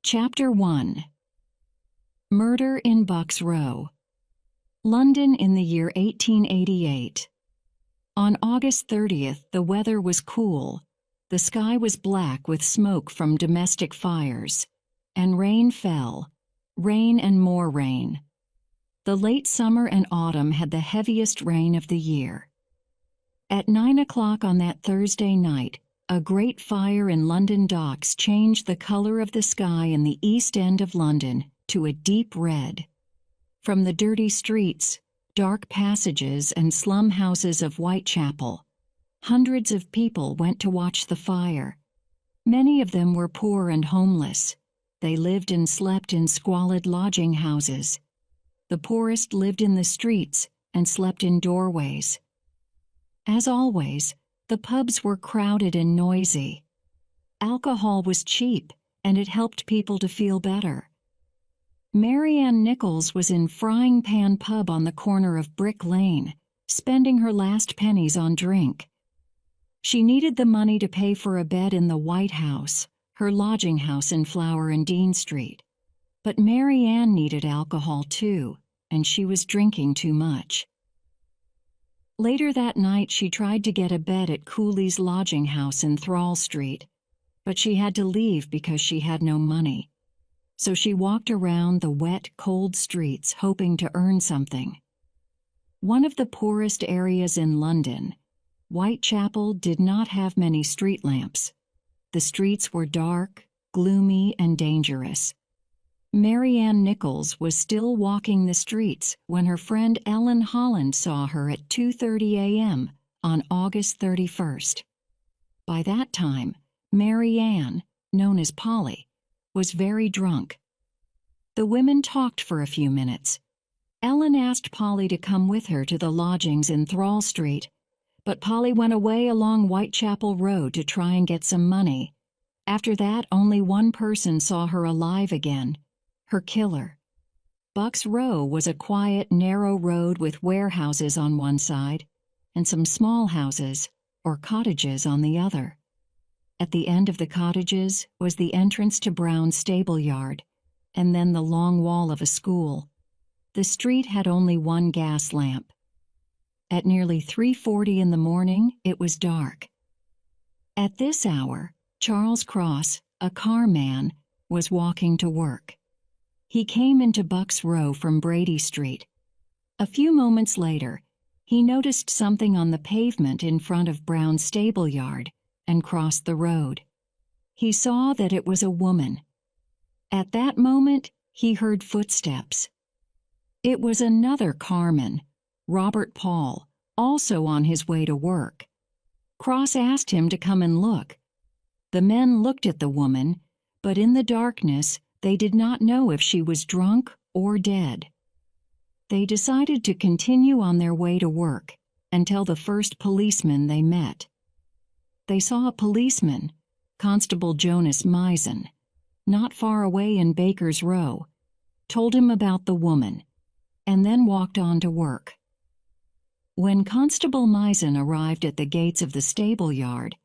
Chapter 1. Murder in Bucks Row. London in the year 1888. On August 30th, the weather was cool. The sky was black with smoke from domestic fires, and rain fell. Rain and more rain. The late summer and autumn had the heaviest rain of the year. At 9 o'clock on that Thursday night, a great fire in London docks changed the color of the sky in the East End of London to a deep red. From the dirty streets, dark passages, and slum houses of Whitechapel, hundreds of people went to watch the fire. Many of them were poor and homeless. They lived and slept in squalid lodging houses. The poorest lived in the streets and slept in doorways. As always, the pubs were crowded and noisy. Alcohol was cheap, and it helped people to feel better. Mary Ann Nichols was in Frying Pan Pub on the corner of Brick Lane, spending her last pennies on drink. She needed the money to pay for a bed in the White House, her lodging house in Flower and Dean Street. But Mary Ann needed alcohol too, and she was drinking too much. Later that night, she tried to get a bed at Cooley's lodging house in Thrall Street, but she had to leave because she had no money. So she walked around the wet, cold streets hoping to earn something. One of the poorest areas in London, Whitechapel did not have many street lamps. The streets were dark, gloomy, and dangerous. Mary Ann Nichols was still walking the streets when her friend Ellen Holland saw her at 2:30 a.m. on August 31st. By that time, Mary Ann, known as Polly, was very drunk. The women talked for a few minutes. Ellen asked Polly to come with her to the lodgings in Thrall Street, but Polly went away along Whitechapel Road to try and get some money. After that, only one person saw her alive again: her killer. Bucks Row was a quiet, narrow road with warehouses on one side and some small houses, or cottages, on the other. At the end of the cottages was the entrance to Brown's stable yard, and then the long wall of a school. The street had only one gas lamp. At nearly 3:40 in the morning, it was dark. At this hour, Charles Cross, a carman, was walking to work. He came into Bucks Row from Brady Street. A few moments later, he noticed something on the pavement in front of Brown's stable yard and crossed the road. He saw that it was a woman. At that moment, he heard footsteps. It was another carman, Robert Paul, also on his way to work. Cross asked him to come and look. The men looked at the woman, but in the darkness, they did not know if she was drunk or dead. They decided to continue on their way to work until the first policeman they met. They saw a policeman, Constable Jonas Misen, not far away in Baker's Row, told him about the woman, and then walked on to work. When Constable Misen arrived at the gates of the stable yard,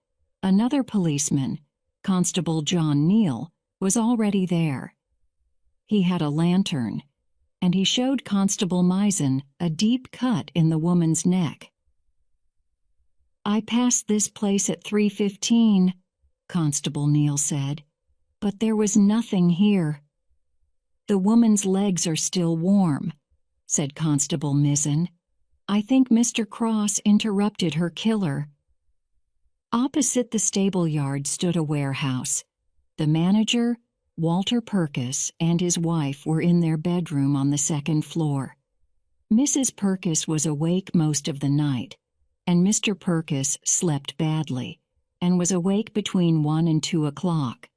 another policeman, Constable John Neal, was already there. He had a lantern, and he showed Constable Misen a deep cut in the woman's neck. "I passed this place at 3:15, Constable Neal said, "but there was nothing here." "The woman's legs are still warm," said Constable Misen. "I think Mr. Cross interrupted her killer." Opposite the stable yard stood a warehouse. The manager, Walter Purkis, and his wife were in their bedroom on the second floor. Mrs. Purkis was awake most of the night, and Mr. Purkis slept badly and was awake between 1 and 2 o'clock,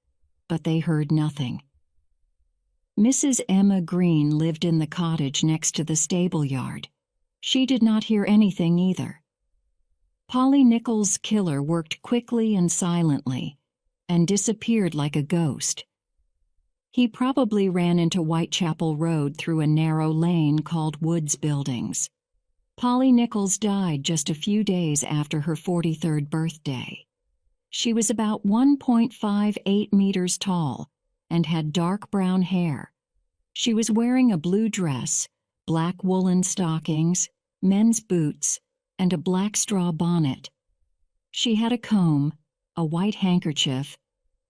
but they heard nothing. Mrs. Emma Green lived in the cottage next to the stable yard. She did not hear anything either. Polly Nichols' killer worked quickly and silently and disappeared like a ghost. He probably ran into Whitechapel Road through a narrow lane called Woods Buildings. Polly Nichols died just a few days after her 43rd birthday. She was about 1.58 meters tall and had dark brown hair. She was wearing a blue dress, black woolen stockings, men's boots, and a black straw bonnet. She had a comb, a white handkerchief,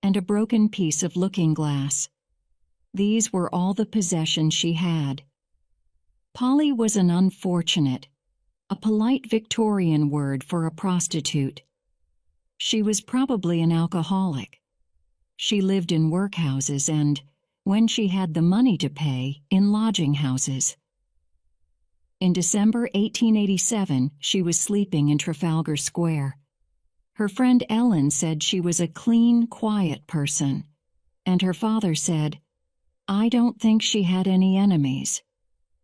and a broken piece of looking-glass. These were all the possessions she had. Polly was an unfortunate, a polite Victorian word for a prostitute. She was probably an alcoholic. She lived in workhouses and, when she had the money to pay, in lodging houses. In December 1887, she was sleeping in Trafalgar Square. Her friend Ellen said she was a clean, quiet person, and her father said, "I don't think she had any enemies.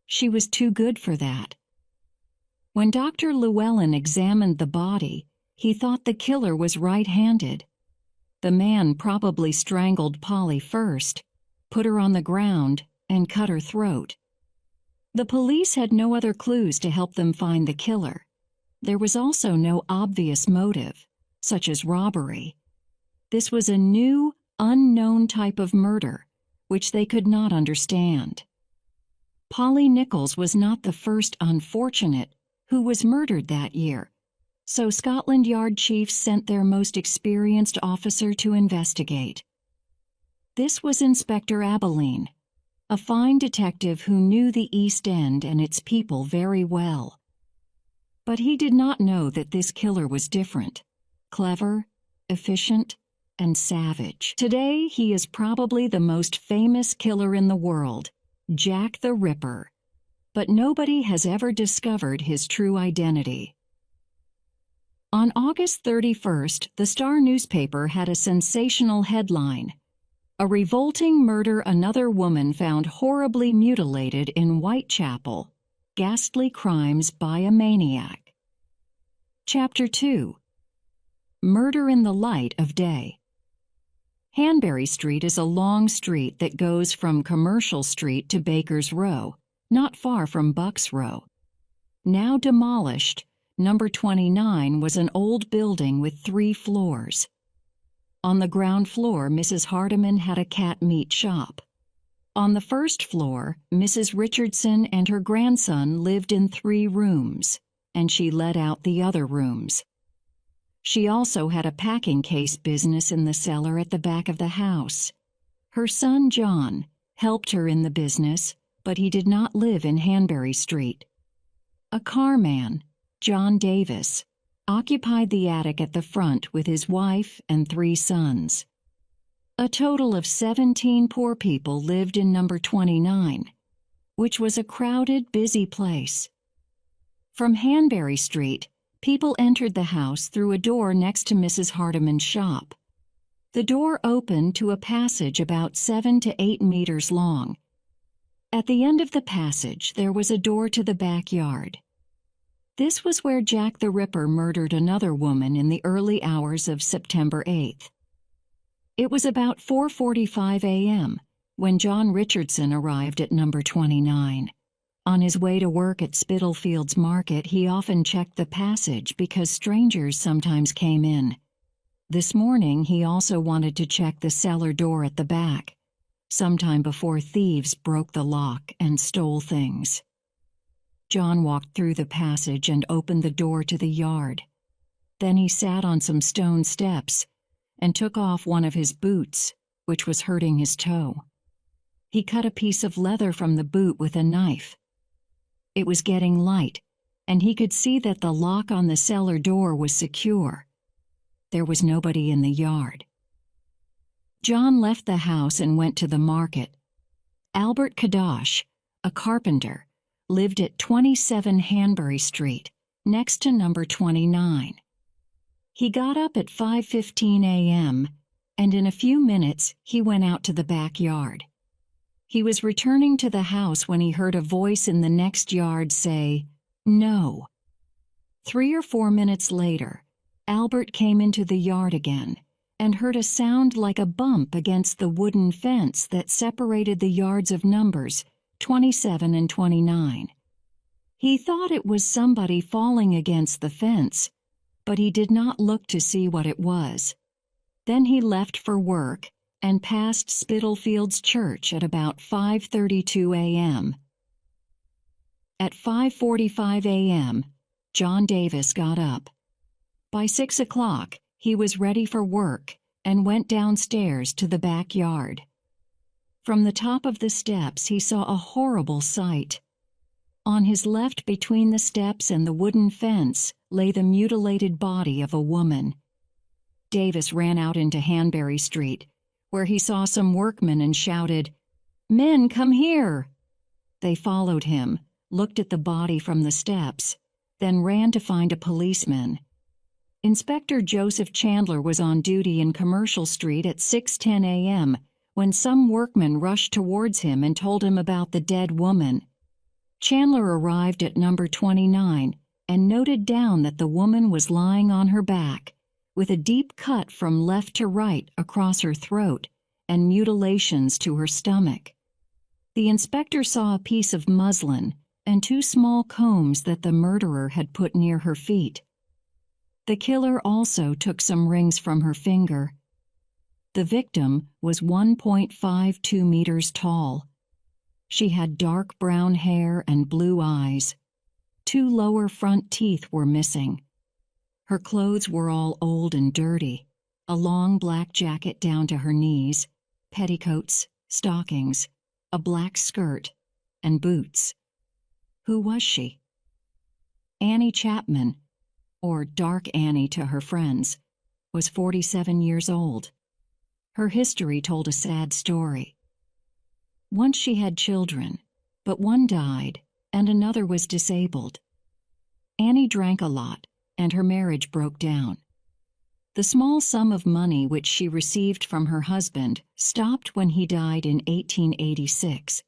She was too good for that." When Dr. Llewellyn examined the body, he thought the killer was right-handed. The man probably strangled Polly first, put her on the ground, and cut her throat. The police had no other clues to help them find the killer. There was also no obvious motive, such as robbery. This was a new, unknown type of murder, which they could not understand. Polly Nichols was not the first unfortunate who was murdered that year, so Scotland Yard chiefs sent their most experienced officer to investigate. This was Inspector Abilene, a fine detective who knew the East End and its people very well. But he did not know that this killer was different, clever, efficient, and savage. Today, he is probably the most famous killer in the world, Jack the Ripper, but nobody has ever discovered his true identity. On August 31st, the Star newspaper had a sensational headline: "A revolting murder, another woman found horribly mutilated in Whitechapel. Ghastly crimes by a maniac." Chapter 2. Murder in the Light of Day. Hanbury Street is a long street that goes from Commercial Street to Baker's Row, not far from Buck's Row. Now demolished, number 29 was an old building with 3 floors. On the ground floor, Mrs. Hardiman had a cat meat shop. On the first floor, Mrs. Richardson and her grandson lived in 3 rooms, and she let out the other rooms. She also had a packing case business in the cellar at the back of the house. Her son, John, helped her in the business, but he did not live in Hanbury Street. A carman, John Davis, occupied the attic at the front with his wife and 3 sons. A total of 17 poor people lived in number 29, which was a crowded, busy place. From Hanbury Street, people entered the house through a door next to Mrs. Hardiman's shop. The door opened to a passage about 7 to 8 meters long. At the end of the passage, there was a door to the backyard. This was where Jack the Ripper murdered another woman in the early hours of September 8th. It was about 4:45 a.m. when John Richardson arrived at number 29. On his way to work at Spitalfields Market, he often checked the passage because strangers sometimes came in. This morning, he also wanted to check the cellar door at the back, sometime before thieves broke the lock and stole things. John walked through the passage and opened the door to the yard. Then he sat on some stone steps and took off one of his boots, which was hurting his toe. He cut a piece of leather from the boot with a knife. It was getting light, and he could see that the lock on the cellar door was secure. There was nobody in the yard. John left the house and went to the market. Albert Kadosh, a carpenter, lived at 27 Hanbury Street, next to number 29. He got up at 5:15 a.m., and in a few minutes he went out to the backyard. He was returning to the house when he heard a voice in the next yard say, "No." 3 or 4 minutes later, Albert came into the yard again and heard a sound like a bump against the wooden fence that separated the yards of numbers 27 and 29. He thought it was somebody falling against the fence, but he did not look to see what it was. Then he left for work and passed Spitalfields Church at about 5:32 a.m. At 5:45 a.m., John Davis got up. By 6 o'clock, he was ready for work and went downstairs to the backyard. From the top of the steps, he saw a horrible sight. On his left, between the steps and the wooden fence, lay the mutilated body of a woman. Davis ran out into Hanbury Street, where he saw some workmen and shouted, "Men, come here!" They followed him, looked at the body from the steps, then ran to find a policeman. Inspector Joseph Chandler was on duty in Commercial Street at 6:10 a.m. when some workmen rushed towards him and told him about the dead woman. Chandler arrived at number 29 and noted down that the woman was lying on her back, with a deep cut from left to right across her throat and mutilations to her stomach. The inspector saw a piece of muslin and 2 small combs that the murderer had put near her feet. The killer also took some rings from her finger. The victim was 1.52 meters tall. She had dark brown hair and blue eyes. 2 lower front teeth were missing. Her clothes were all old and dirty, a long black jacket down to her knees, petticoats, stockings, a black skirt, and boots. Who was she? Annie Chapman, or Dark Annie to her friends, was 47 years old. Her history told a sad story. Once she had children, but one died and another was disabled. Annie drank a lot, and her marriage broke down. The small sum of money which she received from her husband stopped when he died in 1886.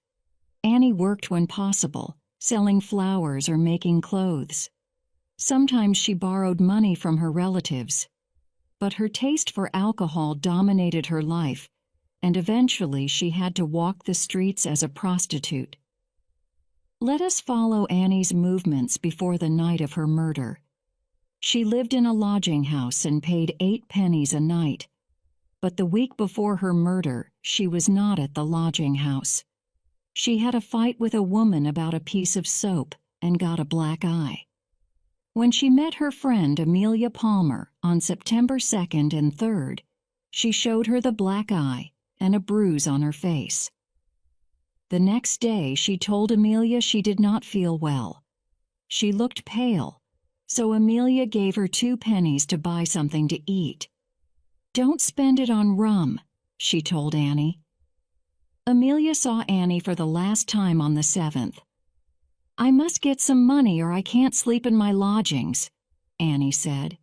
Annie worked when possible, selling flowers or making clothes. Sometimes she borrowed money from her relatives. But her taste for alcohol dominated her life, and eventually she had to walk the streets as a prostitute. Let us follow Annie's movements before the night of her murder. She lived in a lodging house and paid 8 pennies a night. But the week before her murder, she was not at the lodging house. She had a fight with a woman about a piece of soap and got a black eye. When she met her friend Amelia Palmer on September 2nd and 3rd, she showed her the black eye and a bruise on her face. The next day, she told Amelia she did not feel well. She looked pale, so Amelia gave her 2 pennies to buy something to eat. "Don't spend it on rum," she told Annie. Amelia saw Annie for the last time on the 7th. "I must get some money or I can't sleep in my lodgings," Annie said.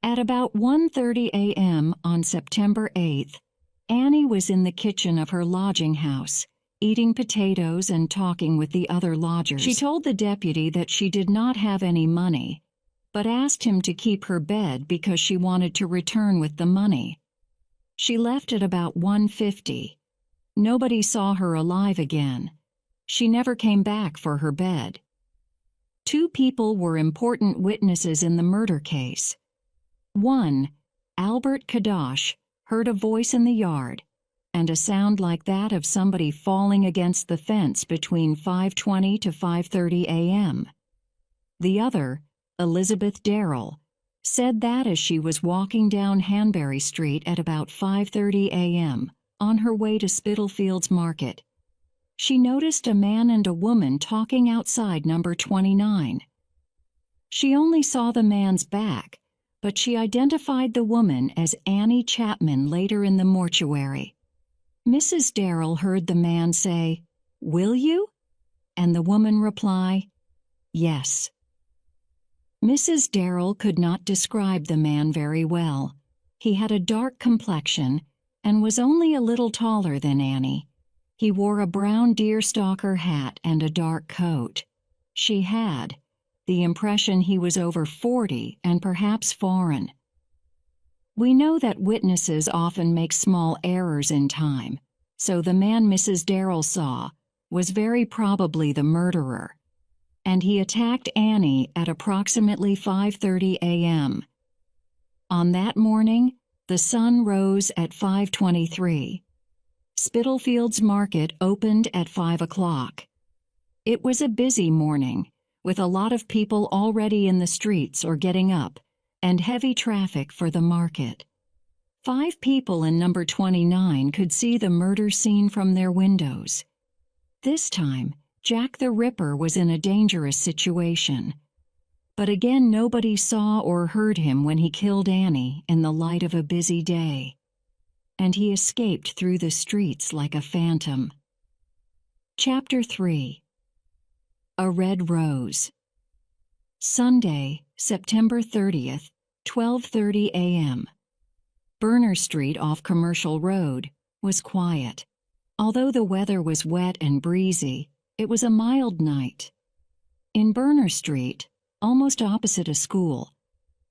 At about 1:30 a.m. on September 8th, Annie was in the kitchen of her lodging house, eating potatoes and talking with the other lodgers. She told the deputy that she did not have any money, but asked him to keep her bed because she wanted to return with the money. She left at about 1:50. Nobody saw her alive again. She never came back for her bed. 2 people were important witnesses in the murder case. One, Albert Kadosh, heard a voice in the yard and a sound like that of somebody falling against the fence between 5:20 to 5:30 a.m. The other, Elizabeth Darrell, said that as she was walking down Hanbury Street at about 5:30 a.m. on her way to Spitalfields Market, she noticed a man and a woman talking outside number 29. She only saw the man's back, but she identified the woman as Annie Chapman later in the mortuary. Mrs. Darrell heard the man say, "Will you?" and the woman reply, "Yes." Mrs. Darrell could not describe the man very well. He had a dark complexion and was only a little taller than Annie. He wore a brown deerstalker hat and a dark coat. She had the impression he was over 40 and perhaps foreign. We know that witnesses often make small errors in time, so the man Mrs. Darrell saw was very probably the murderer, and he attacked Annie at approximately 5:30 a.m. On that morning, The sun rose at 5:23. Spitalfields Market opened at 5 o'clock. It was a busy morning, with a lot of people already in the streets or getting up, and heavy traffic for the market. 5 people in number 29 could see the murder scene from their windows. This time, Jack the Ripper was in a dangerous situation. But again, nobody saw or heard him when he killed Annie in the light of a busy day. And he escaped through the streets like a phantom. Chapter 3. A Red Rose. Sunday, September 30th, 12:30 a.m. Burner Street off Commercial Road was quiet. Although the weather was wet and breezy, it was a mild night. In Burner Street, almost opposite a school,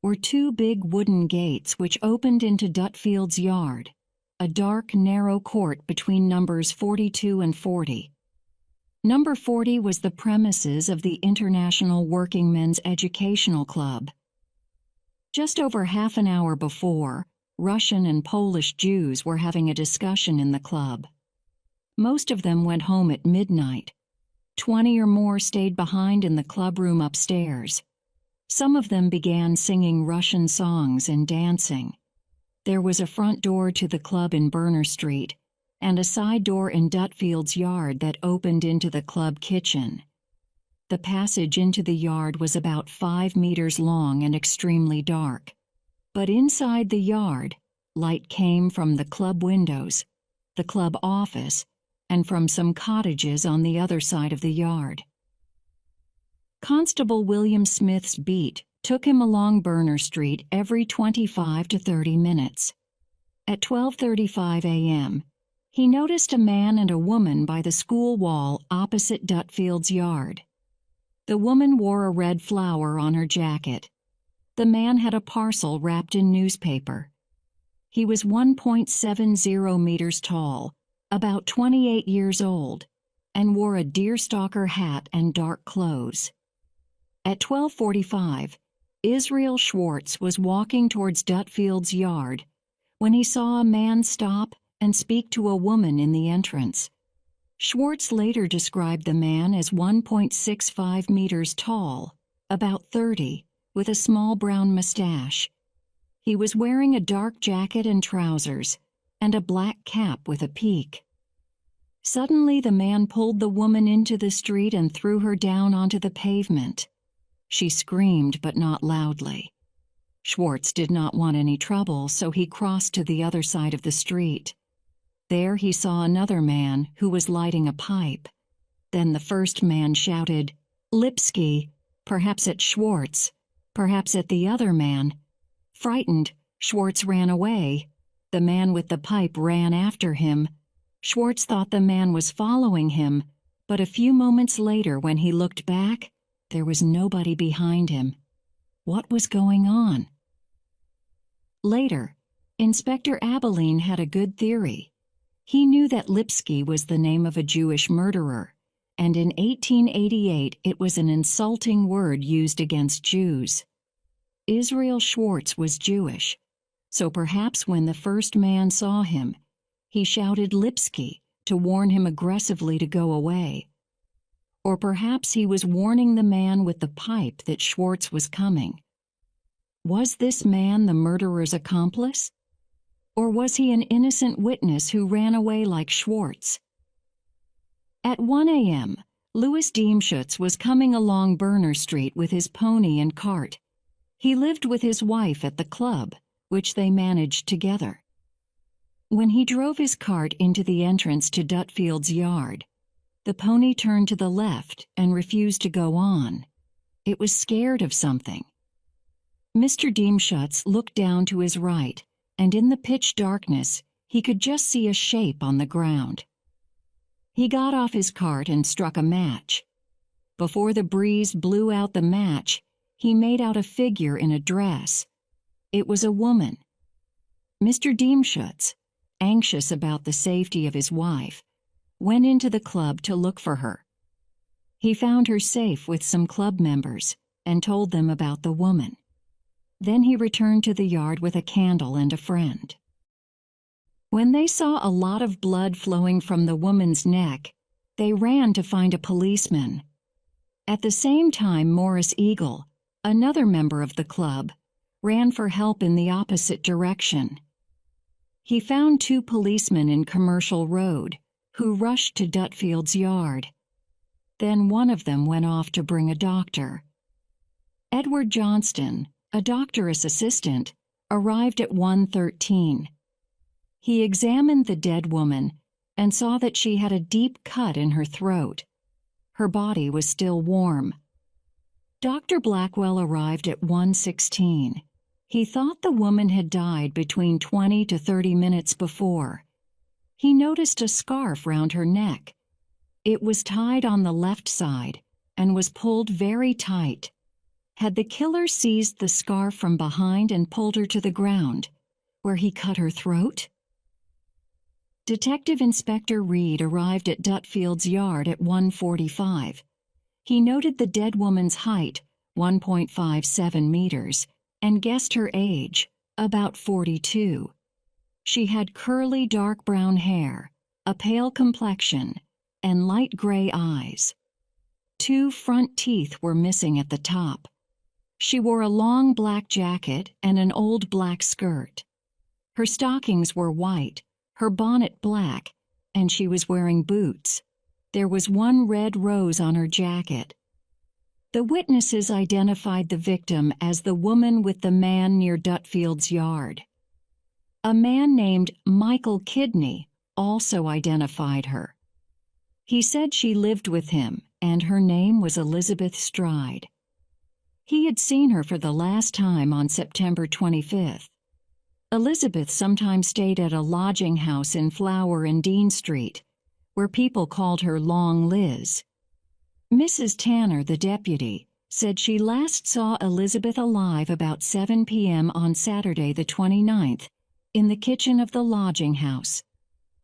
were 2 big wooden gates which opened into Dutfield's yard, a dark, narrow court between numbers 42 and 40. Number 40 was the premises of the International Working Men's Educational Club. Just over half an hour before, Russian and Polish Jews were having a discussion in the club. Most of them went home at midnight. 20 or more stayed behind in the clubroom upstairs. Some of them began singing Russian songs and dancing. There was a front door to the club in Burner Street, and a side door in Dutfield's yard that opened into the club kitchen. The passage into the yard was about 5 meters long and extremely dark. But inside the yard, light came from the club windows, the club office, and from some cottages on the other side of the yard. Constable William Smith's beat took him along Burner Street every 25 to 30 minutes. At 12:35 a.m., he noticed a man and a woman by the school wall opposite Dutfield's yard. The woman wore a red flower on her jacket. The man had a parcel wrapped in newspaper. He was 1.70 meters tall, about 28 years old, and wore a deerstalker hat and dark clothes. At 12:45, Israel Schwartz was walking towards Dutfield's yard when he saw a man stop and speak to a woman in the entrance. Schwartz later described the man as 1.65 meters tall, about 30, with a small brown mustache. He was wearing a dark jacket and trousers, and a black cap with a peak. Suddenly the man pulled the woman into the street and threw her down onto the pavement. She screamed, but not loudly. Schwartz did not want any trouble, so he crossed to the other side of the street. There he saw another man who was lighting a pipe. Then the first man shouted, "Lipsky," perhaps at Schwartz, perhaps at the other man. Frightened, Schwartz ran away. The man with the pipe ran after him. Schwartz thought the man was following him, but a few moments later when he looked back, there was nobody behind him. What was going on? Later, Inspector Abilene had a good theory. He knew that Lipsky was the name of a Jewish murderer, and in 1888 it was an insulting word used against Jews. Israel Schwartz was Jewish, so perhaps when the first man saw him, he shouted Lipsky to warn him aggressively to go away. Or perhaps he was warning the man with the pipe that Schwartz was coming. Was this man the murderer's accomplice? Or was he an innocent witness who ran away like Schwartz? At 1 a.m., Louis Diemschutz was coming along Burner Street with his pony and cart. He lived with his wife at the club, which they managed together. When he drove his cart into the entrance to Dutfield's yard, the pony turned to the left and refused to go on. It was scared of something. Mr. Diemschutz looked down to his right, and in the pitch darkness, he could just see a shape on the ground. He got off his cart and struck a match. Before the breeze blew out the match, he made out a figure in a dress. It was a woman. Mr. Diemschutz, anxious about the safety of his wife, went into the club to look for her. He found her safe with some club members and told them about the woman. Then he returned to the yard with a candle and a friend. When they saw a lot of blood flowing from the woman's neck, they ran to find a policeman. At the same time, Morris Eagle, another member of the club, ran for help in the opposite direction. He found 2 policemen in Commercial Road, who rushed to Dutfield's yard. Then one of them went off to bring a doctor. Edward Johnston, a doctor's assistant, arrived at 1:13. He examined the dead woman and saw that she had a deep cut in her throat. Her body was still warm. Dr. Blackwell arrived at 1:16. He thought the woman had died between 20 to 30 minutes before. He noticed a scarf round her neck. It was tied on the left side and was pulled very tight. Had the killer seized the scarf from behind and pulled her to the ground, where he cut her throat? Detective Inspector Reed arrived at Dutfield's yard at 1:45. He noted the dead woman's height, 1.57 meters, and guessed her age, about 42. She had curly dark brown hair, a pale complexion, and light gray eyes. 2 front teeth were missing at the top. She wore a long black jacket and an old black skirt. Her stockings were white, her bonnet black, and she was wearing boots. There was 1 red rose on her jacket. The witnesses identified the victim as the woman with the man near Dutfield's yard. A man named Michael Kidney also identified her. He said she lived with him, and her name was Elizabeth Stride. He had seen her for the last time on September 25th. Elizabeth sometimes stayed at a lodging house in Flower and Dean Street, where people called her Long Liz. Mrs. Tanner, the deputy, said she last saw Elizabeth alive about 7 p.m. on Saturday the 29th in the kitchen of the lodging house.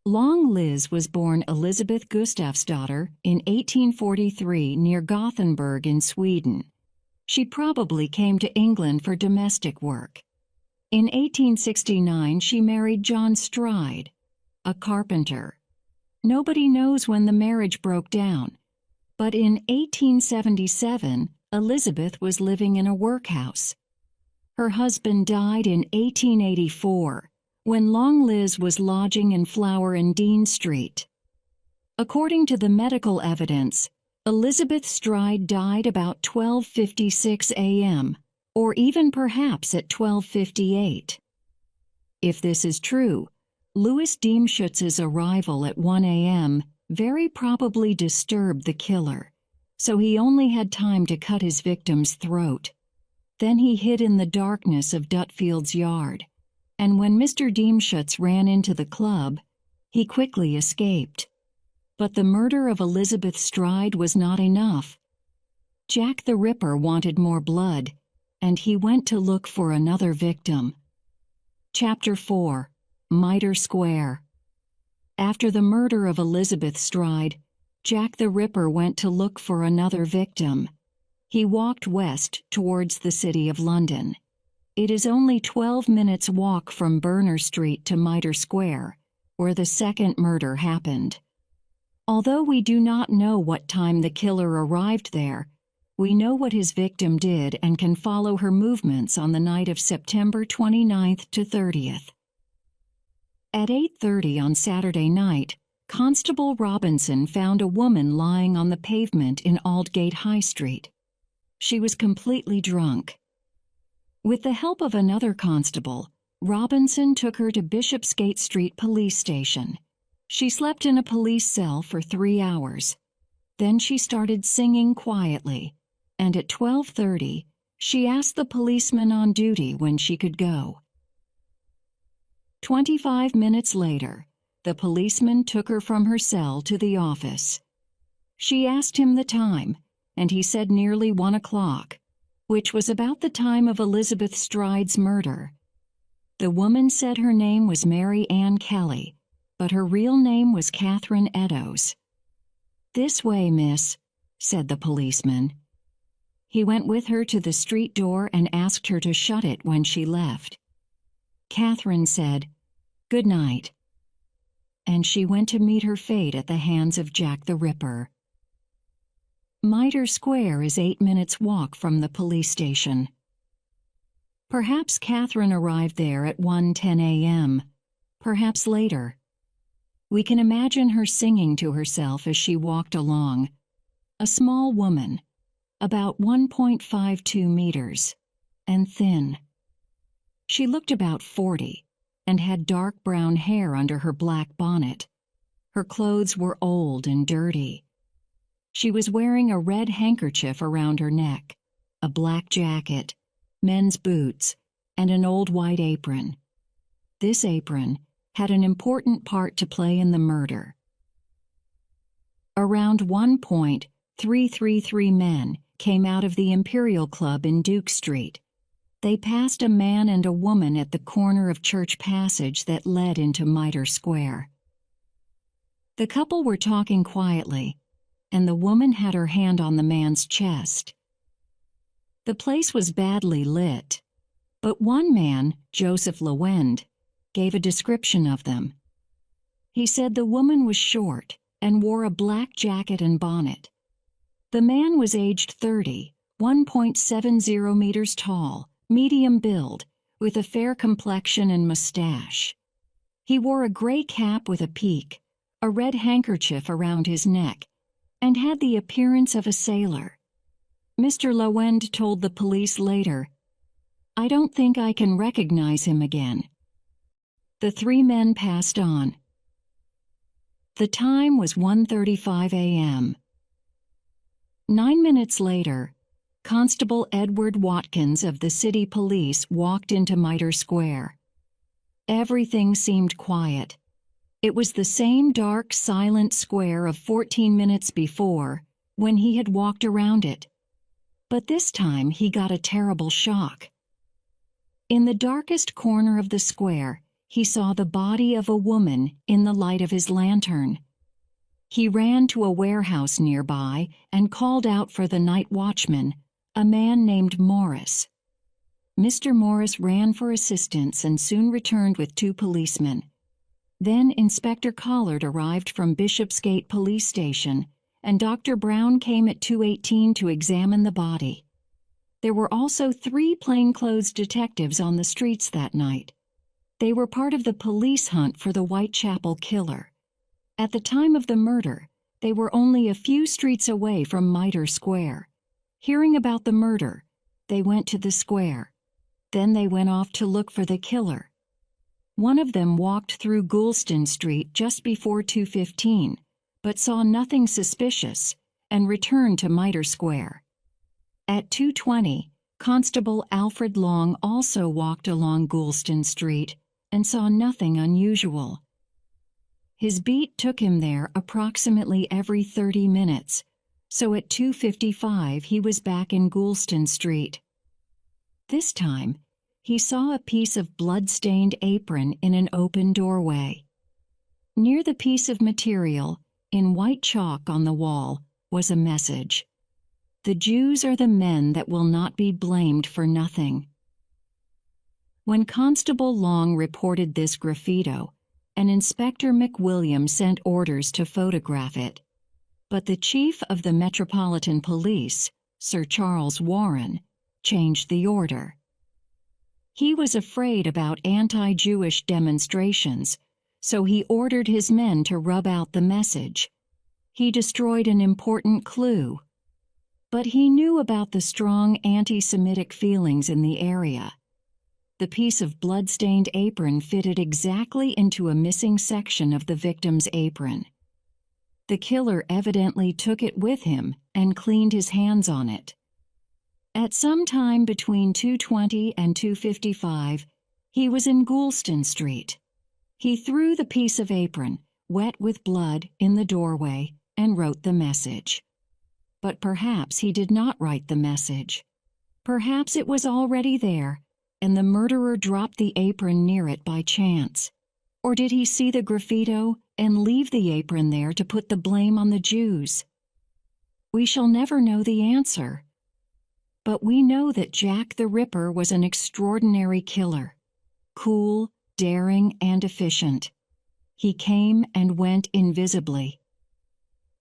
Long Liz was born Elizabeth Gustafsdotter in 1843 near Gothenburg in Sweden. She probably came to England for domestic work. In 1869, she married John Stride, a carpenter. Nobody knows when the marriage broke down, but in 1877, Elizabeth was living in a workhouse. Her husband died in 1884, when Long Liz was lodging in Flower and Dean Street. According to the medical evidence, Elizabeth Stride died about 12:56 a.m., or even perhaps at 12:58. If this is true, Louis Diemschutz's arrival at 1 a.m. very probably disturbed the killer, so he only had time to cut his victim's throat. Then he hid in the darkness of Dutfield's yard, and when Mr. Diemschutz ran into the club, he quickly escaped. But the murder of Elizabeth Stride was not enough. Jack the Ripper wanted more blood, and he went to look for another victim. Chapter 4: Mitre Square. After the murder of Elizabeth Stride, Jack the Ripper went to look for another victim. He walked west towards the city of London. It is only 12 minutes' walk from Berner Street to Mitre Square, where the second murder happened. Although we do not know what time the killer arrived there, we know what his victim did and can follow her movements on the night of September 29th to 30th. At 8:30 on Saturday night, Constable Robinson found a woman lying on the pavement in Aldgate High Street. She was completely drunk. With the help of another constable, Robinson took her to Bishopsgate Street Police Station. She slept in a police cell for 3 hours. Then she started singing quietly, and at 12:30, she asked the policeman on duty when she could go. 25 minutes later, the policeman took her from her cell to the office. She asked him the time, and he said nearly 1 o'clock, which was about the time of Elizabeth Stride's murder. The woman said her name was Mary Ann Kelly, but her real name was Catherine Eddowes. "This way, miss," said the policeman. He went with her to the street door and asked her to shut it when she left. Catherine said, "Good night," and she went to meet her fate at the hands of Jack the Ripper. Mitre Square is 8 minutes' walk from the police station. Perhaps Catherine arrived there at 1:10 a.m., perhaps later. We can imagine her singing to herself as she walked along, a small woman, about 1.52 meters, and thin. She looked about 40 and had dark brown hair under her black bonnet. Her clothes were old and dirty. She was wearing a red handkerchief around her neck, a black jacket, men's boots, and an old white apron. This apron had an important part to play in the murder. Around 1:333 men came out of the Imperial Club in Duke Street. They passed a man and a woman at the corner of Church Passage that led into Mitre Square. The couple were talking quietly, and the woman had her hand on the man's chest. The place was badly lit, but one man, Joseph Lewend, gave a description of them. He said the woman was short and wore a black jacket and bonnet. The man was aged 30, 1.70 meters tall, medium build, with a fair complexion and mustache. He wore a gray cap with a peak, a red handkerchief around his neck, and had the appearance of a sailor. Mr. Lewend told the police later, "I don't think I can recognize him again." The three men passed on. The time was 1:35 a.m. 9 minutes later, Constable Edward Watkins of the city police walked into Mitre Square. Everything seemed quiet. It was the same dark, silent square of 14 minutes before, when he had walked around it. But this time he got a terrible shock. In the darkest corner of the square, he saw the body of a woman in the light of his lantern. He ran to a warehouse nearby and called out for the night watchman, a man named Morris. Mr. Morris ran for assistance and soon returned with 2 policemen. Then Inspector Collard arrived from Bishopsgate Police Station, and Dr. Brown came at 2:18 to examine the body. There were also 3 plainclothes detectives on the streets that night. They were part of the police hunt for the Whitechapel killer. At the time of the murder, they were only a few streets away from Mitre Square. Hearing about the murder, they went to the square. Then they went off to look for the killer. One of them walked through Goulston Street just before 2:15, but saw nothing suspicious and returned to Mitre Square. At 2:20, Constable Alfred Long also walked along Goulston Street and saw nothing unusual. His beat took him there approximately every 30 minutes, so at 2:55 he was back in Goulston Street. This time, he saw a piece of blood-stained apron in an open doorway. Near the piece of material, in white chalk on the wall, was a message. "The Jews are the men that will not be blamed for nothing." When Constable Long reported this graffito, an Inspector McWilliam sent orders to photograph it. But the Chief of the Metropolitan Police, Sir Charles Warren, changed the order. He was afraid about anti-Jewish demonstrations, so he ordered his men to rub out the message. He destroyed an important clue. But he knew about the strong anti-Semitic feelings in the area. The piece of blood-stained apron fitted exactly into a missing section of the victim's apron. The killer evidently took it with him and cleaned his hands on it. At some time between 2:20 and 2:55, he was in Goulston Street. He threw the piece of apron, wet with blood, in the doorway and wrote the message. But perhaps he did not write the message. Perhaps it was already there, and the murderer dropped the apron near it by chance. Or did he see the graffito and leave the apron there to put the blame on the Jews? We shall never know the answer. But we know that Jack the Ripper was an extraordinary killer. Cool, daring, and efficient. He came and went invisibly.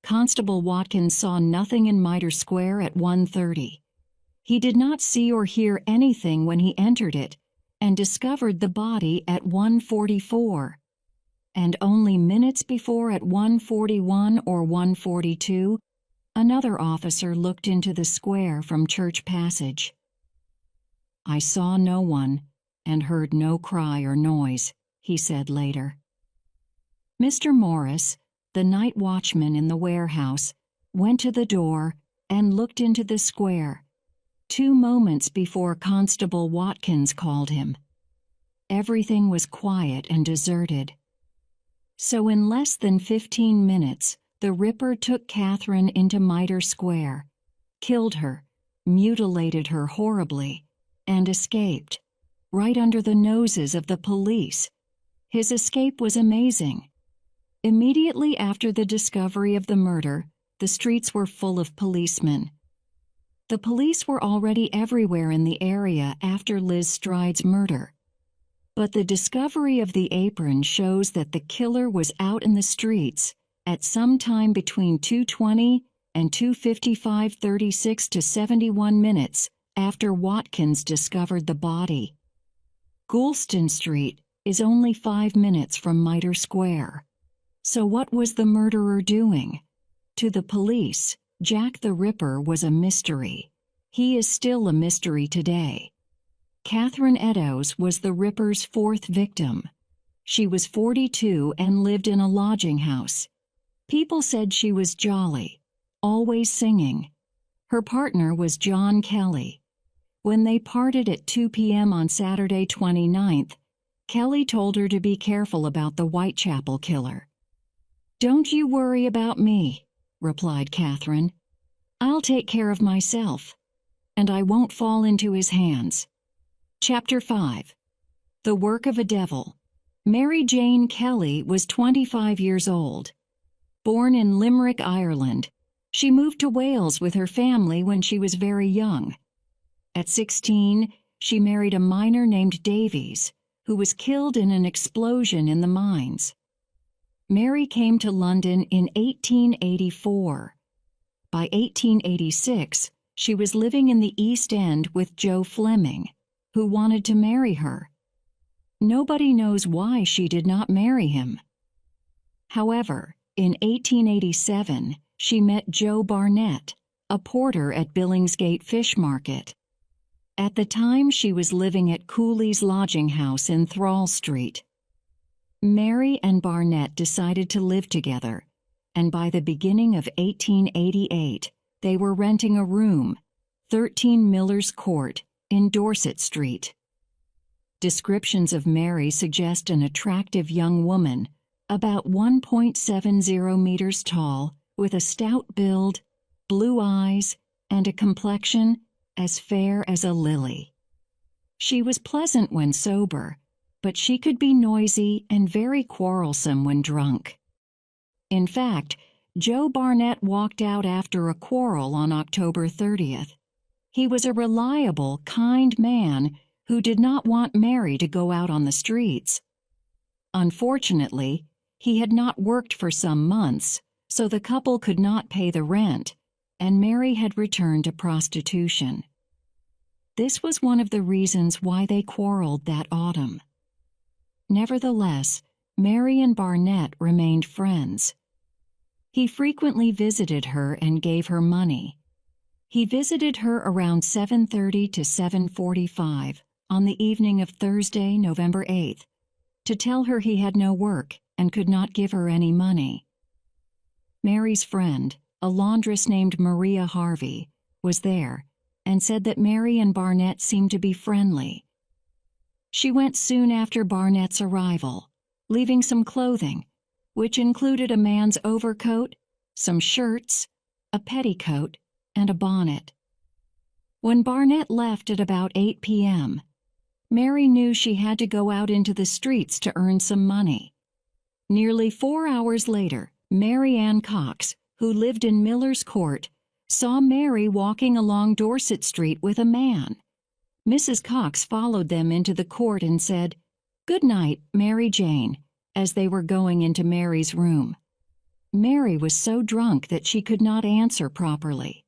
Constable Watkins saw nothing in Mitre Square at 1:30. He did not see or hear anything when he entered it and discovered the body at 1:44. And only minutes before, at 1:41 or 1:42, another officer looked into the square from Church Passage. "I saw no one and heard no cry or noise," he said later. Mr. Morris, the night watchman in the warehouse, went to the door and looked into the square 2 moments before Constable Watkins called him. Everything was quiet and deserted. So in less than 15 minutes, the Ripper took Catherine into Mitre Square, killed her, mutilated her horribly, and escaped, right under the noses of the police. His escape was amazing. Immediately after the discovery of the murder, the streets were full of policemen. The police were already everywhere in the area after Liz Stride's murder. But the discovery of the apron shows that the killer was out in the streets at some time between 2:20 and 2:55, 36 to 71 minutes after Watkins discovered the body. Goulston Street is only 5 minutes from Mitre Square. So what was the murderer doing? To the police, Jack the Ripper was a mystery. He is still a mystery today. Catherine Eddowes was the Ripper's 4th victim. She was 42 and lived in a lodging house. People said she was jolly, always singing. Her partner was John Kelly. When they parted at 2 p.m. on Saturday 29th, Kelly told her to be careful about the Whitechapel killer. "Don't you worry about me," replied Catherine. "I'll take care of myself, and I won't fall into his hands." Chapter 5. The Work of a Devil. Mary Jane Kelly was 25 years old. Born in Limerick, Ireland, she moved to Wales with her family when she was very young. At 16, she married a miner named Davies, who was killed in an explosion in the mines. Mary came to London in 1884. By 1886, she was living in the East End with Joe Fleming, who wanted to marry her. Nobody knows why she did not marry him. However, in 1887, she met Joe Barnett, a porter at Billingsgate Fish Market. At the time, she was living at Cooley's lodging house in Thrall Street. Mary and Barnett decided to live together, and by the beginning of 1888, they were renting a room, 13 Miller's Court, in Dorset Street. Descriptions of Mary suggest an attractive young woman, about 1.70 meters tall, with a stout build, blue eyes, and a complexion as fair as a lily. She was pleasant when sober, but she could be noisy and very quarrelsome when drunk. In fact, Joe Barnett walked out after a quarrel on October 30th. He was a reliable, kind man who did not want Mary to go out on the streets. Unfortunately, he had not worked for some months, so the couple could not pay the rent, and Mary had returned to prostitution. This was one of the reasons why they quarreled that autumn. Nevertheless, Mary and Barnett remained friends. He frequently visited her and gave her money. He visited her around 7:30 to 7:45 on the evening of Thursday, November 8th, to tell her he had no work and could not give her any money. Mary's friend, a laundress named Maria Harvey, was there and said that Mary and Barnett seemed to be friendly. She went soon after Barnett's arrival, leaving some clothing, which included a man's overcoat, some shirts, a petticoat, and a bonnet. When Barnett left at about 8 p.m., Mary knew she had to go out into the streets to earn some money. Nearly 4 hours later, Mary Ann Cox, who lived in Miller's Court, saw Mary walking along Dorset Street with a man. Mrs. Cox followed them into the court and said, "Good night, Mary Jane," as they were going into Mary's room. Mary was so drunk that she could not answer properly.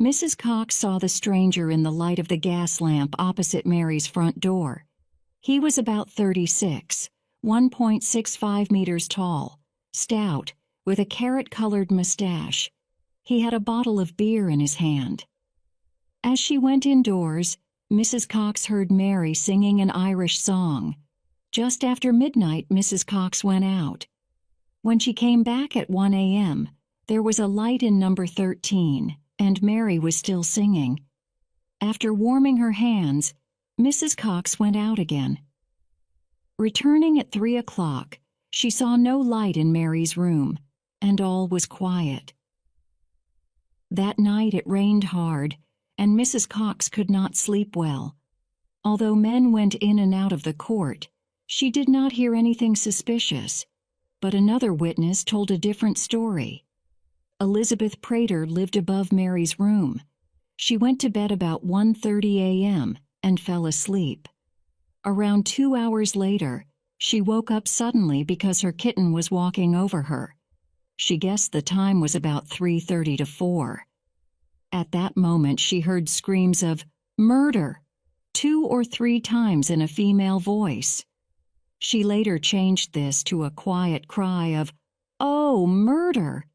Mrs. Cox saw the stranger in the light of the gas lamp opposite Mary's front door. He was about 36, 1.65 meters tall, stout, with a carrot-colored mustache. He had a bottle of beer in his hand. As she went indoors, Mrs. Cox heard Mary singing an Irish song. Just after midnight, Mrs. Cox went out. When she came back at 1 a.m., there was a light in number 13, and Mary was still singing. After warming her hands, Mrs. Cox went out again. Returning at 3 o'clock, she saw no light in Mary's room, and all was quiet. That night it rained hard, and Mrs. Cox could not sleep well. Although men went in and out of the court, she did not hear anything suspicious. But another witness told a different story. Elizabeth Prater lived above Mary's room. She went to bed about 1:30 a.m. and fell asleep. Around 2 hours later, she woke up suddenly because her kitten was walking over her. She guessed the time was about 3:30 to 4. At that moment, she heard screams of "murder" 2 or 3 times in a female voice. She later changed this to a quiet cry of, "Oh, murder!"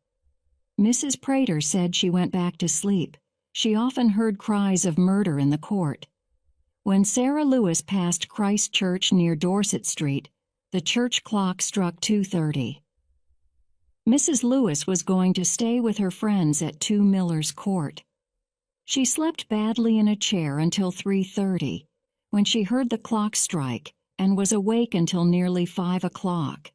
Mrs. Prater said she went back to sleep. She often heard cries of murder in the court. When Sarah Lewis passed Christ Church near Dorset Street, the church clock struck 2:30. Mrs. Lewis was going to stay with her friends at 2 Miller's Court. She slept badly in a chair until 3:30, when she heard the clock strike and was awake until nearly 5 o'clock.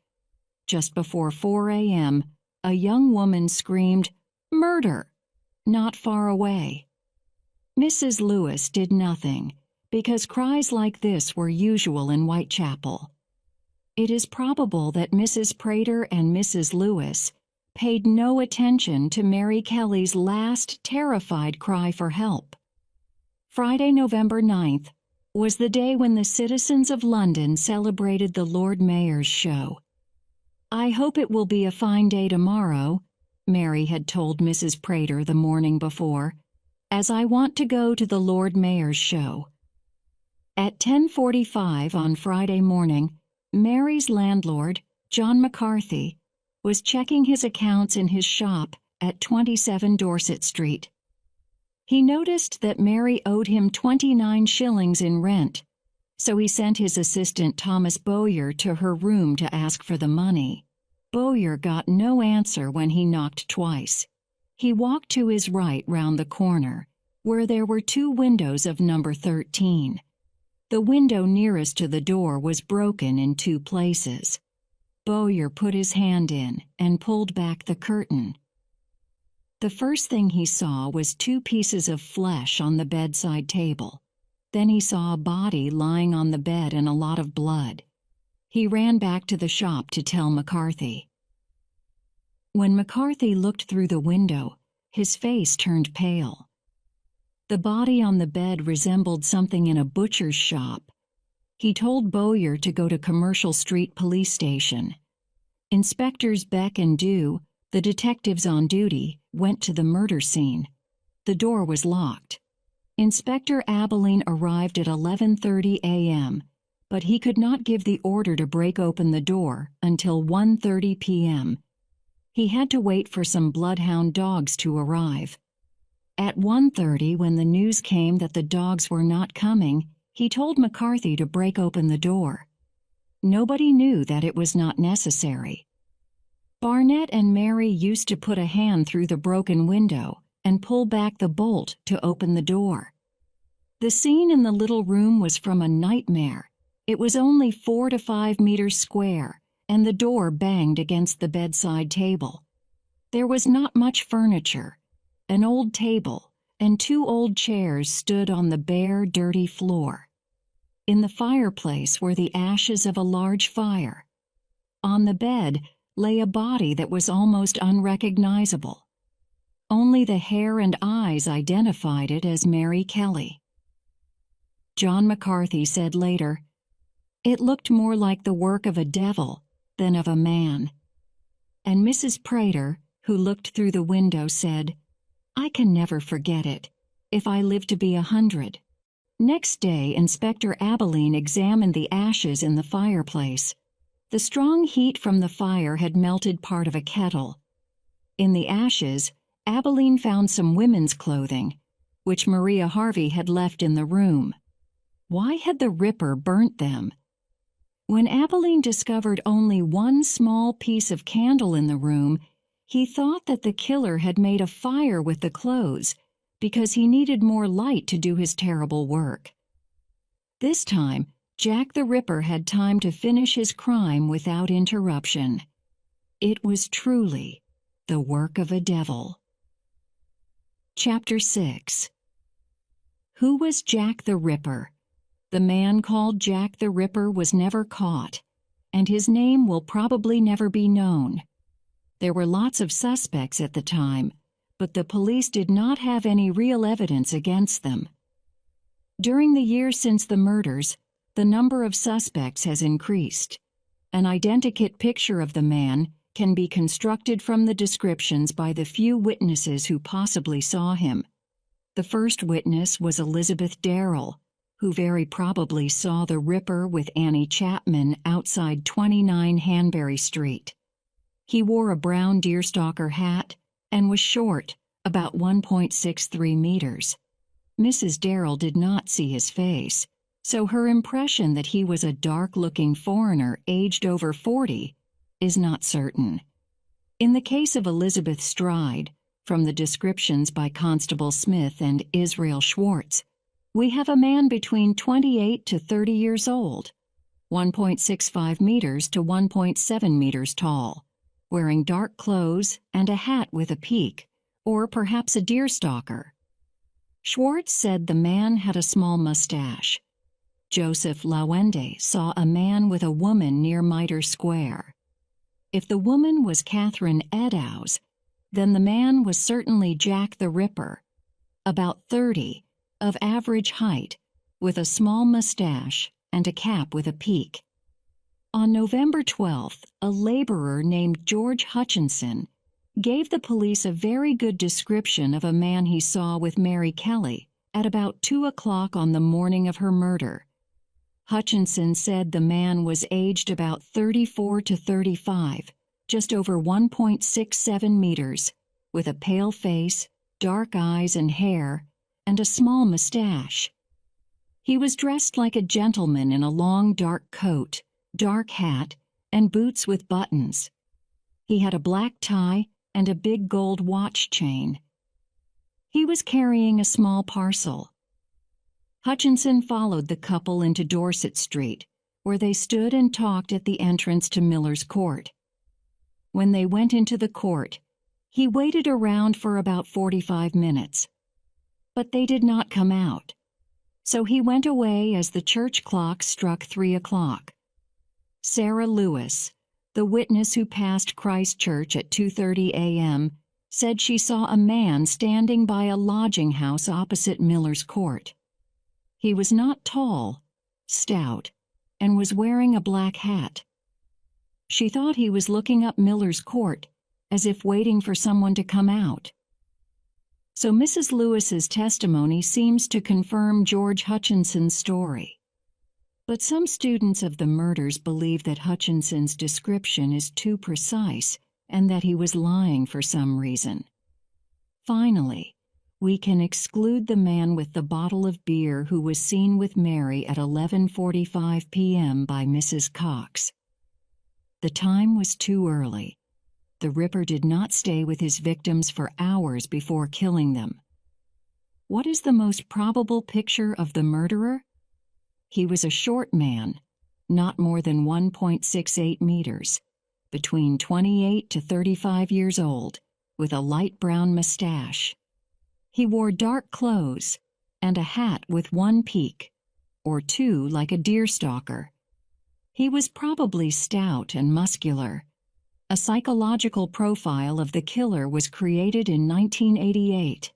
Just before 4 a.m., a young woman screamed, "Murder!" not far away. Mrs. Lewis did nothing, because cries like this were usual in Whitechapel. It is probable that Mrs. Prater and Mrs. Lewis paid no attention to Mary Kelly's last terrified cry for help. Friday, November 9th, was the day when the citizens of London celebrated the Lord Mayor's show. "I hope it will be a fine day tomorrow," Mary had told Mrs. Prater the morning before, "as I want to go to the Lord Mayor's show." At 10:45 on Friday morning, Mary's landlord, John McCarthy, was checking his accounts in his shop at 27 Dorset Street. He noticed that Mary owed him 29 shillings in rent, so he sent his assistant Thomas Bowyer to her room to ask for the money. Bowyer got no answer when he knocked twice. He walked to his right round the corner, where there were 2 windows of number 13. The window nearest to the door was broken in 2 places. Bowyer put his hand in and pulled back the curtain. The first thing he saw was 2 pieces of flesh on the bedside table. Then he saw a body lying on the bed and a lot of blood. He ran back to the shop to tell McCarthy. When McCarthy looked through the window, his face turned pale. The body on the bed resembled something in a butcher's shop. He told Bowyer to go to Commercial Street Police Station. Inspectors Beck and Dew, the detectives on duty, went to the murder scene. The door was locked. Inspector Abilene arrived at 11:30 a.m., but he could not give the order to break open the door until 1:30 p.m. He had to wait for some bloodhound dogs to arrive. At 1:30, when the news came that the dogs were not coming, he told McCarthy to break open the door. Nobody knew that it was not necessary. Barnett and Mary used to put a hand through the broken window and pull back the bolt to open the door. The scene in the little room was from a nightmare. It was only 4 to 5 meters square, and the door banged against the bedside table. There was not much furniture. An old table and 2 old chairs stood on the bare, dirty floor. In the fireplace were the ashes of a large fire. On the bed lay a body that was almost unrecognizable. Only only the hair and eyes identified it as Mary Kelly. John McCarthy said later, "It looked more like the work of a devil than of a man." And Mrs. Prater, who looked through the window, said, "I can never forget it, if I live to be 100. Next day, Inspector Abilene examined the ashes in the fireplace. The strong heat from the fire had melted part of a kettle. In the ashes, Abilene found some women's clothing, which Maria Harvey had left in the room. Why had the Ripper burnt them? When Abilene discovered only one small piece of candle in the room, he thought that the killer had made a fire with the clothes because he needed more light to do his terrible work. This time, Jack the Ripper had time to finish his crime without interruption. It was truly the work of a devil. Chapter 6. Who was Jack the Ripper? The man called Jack the Ripper was never caught, and his name will probably never be known. There were lots of suspects at the time, but the police did not have any real evidence against them. During the years since the murders, the number of suspects has increased. An identikit picture of the man can be constructed from the descriptions by the few witnesses who possibly saw him. The first witness was Elizabeth Darrell, who very probably saw the Ripper with Annie Chapman outside 29 Hanbury Street. He wore a brown deerstalker hat and was short, about 1.63 meters. Mrs. Darrell did not see his face, so her impression that he was a dark-looking foreigner aged over 40 is not certain. In the case of Elizabeth Stride, from the descriptions by Constable Smith and Israel Schwartz, we have a man between 28 to 30 years old, 1.65 meters to 1.7 meters tall, wearing dark clothes and a hat with a peak, or perhaps a deerstalker. Schwartz said the man had a small mustache. Joseph Lawende saw a man with a woman near Mitre Square. If the woman was Catherine Eddowes, then the man was certainly Jack the Ripper, about 30, of average height, with a small mustache and a cap with a peak. On November 12th, a laborer named George Hutchinson gave the police a very good description of a man he saw with Mary Kelly at about 2 o'clock on the morning of her murder. Hutchinson said the man was aged about 34 to 35, just over 1.67 meters, with a pale face, dark eyes and hair, and a small mustache. He was dressed like a gentleman in a long dark coat, dark hat, and boots with buttons. He had a black tie and a big gold watch chain. He was carrying a small parcel. Hutchinson followed the couple into Dorset Street, where they stood and talked at the entrance to Miller's Court. When they went into the court, he waited around for about 45 minutes. But they did not come out, so he went away as the church clock struck 3 o'clock. Sarah Lewis, the witness who passed Christ Church at 2:30 a.m., said she saw a man standing by a lodging house opposite Miller's Court. He was not tall, stout, and was wearing a black hat. She thought he was looking up Miller's Court, as if waiting for someone to come out. So Mrs. Lewis's testimony seems to confirm George Hutchinson's story. But some students of the murders believe that Hutchinson's description is too precise and that he was lying for some reason. Finally, we can exclude the man with the bottle of beer who was seen with Mary at 11:45 p.m. by Mrs. Cox. The time was too early. The Ripper did not stay with his victims for hours before killing them. What is the most probable picture of the murderer? He was a short man, not more than 1.68 meters, between 28 to 35 years old, with a light brown mustache. He wore dark clothes and a hat with one peak, or two like a deerstalker. He was probably stout and muscular. A psychological profile of the killer was created in 1988.